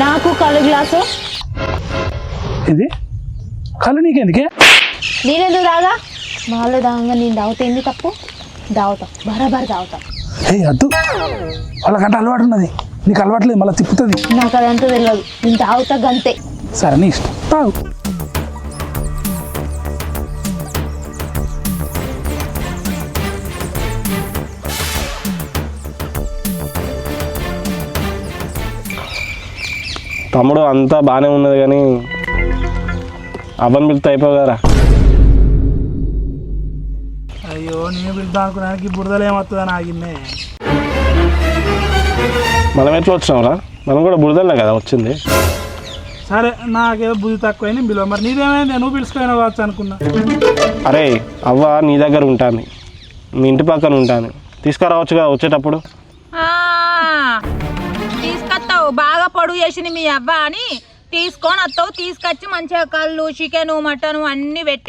నాకు కళ్ళు గ్లాసు. ఇది కళ్ళు నీకెందుకే? నేనెందుకు తాగా? వాళ్ళు తాగంగా నేను తాగుతా. ఏంది తప్పు? తాగుతాం, బరాబర్ తాగుతాం. అద్దు, వాళ్ళకంటే అలవాటు ఉన్నది, నీకు అలవాట్లేదు, మళ్ళీ తిప్పుతుంది. నాకు అదంతా తెలియదు, నేను తాగుతా గంతే. సరే నీ ఇష్టం, తాగు. తమ్ముడు అంతా బాగానే ఉన్నది కానీ అవ్వని పిలితే అయిపోగారా. అయ్యో నేను పిలుద్దాం అనుకున్నానికి బురదలు ఏమవుతుందని ఆగిందే. మనం ఎట్లా వచ్చినావురా? మనం కూడా బురదలే కదా వచ్చింది. సరే నాకేదో బుద్ధి తక్కువైంది బిలో. మరి నీదేమైంది? నువ్వు పిలుచుకోయినా కావచ్చు అనుకున్నా. అరే అవ్వ నీ దగ్గర ఉంటాను, మీ ఇంటి పక్కన ఉంటాను, తీసుకురావచ్చుగా వచ్చేటప్పుడు. తీసుకొస్తావు, బాగా పొడుగు చేసింది మీ అవ్వ అని తీసుకొని వస్తావు. తీసుకొచ్చి మంచిగా కళ్ళు, చికెను, మటను అన్ని పెట్టి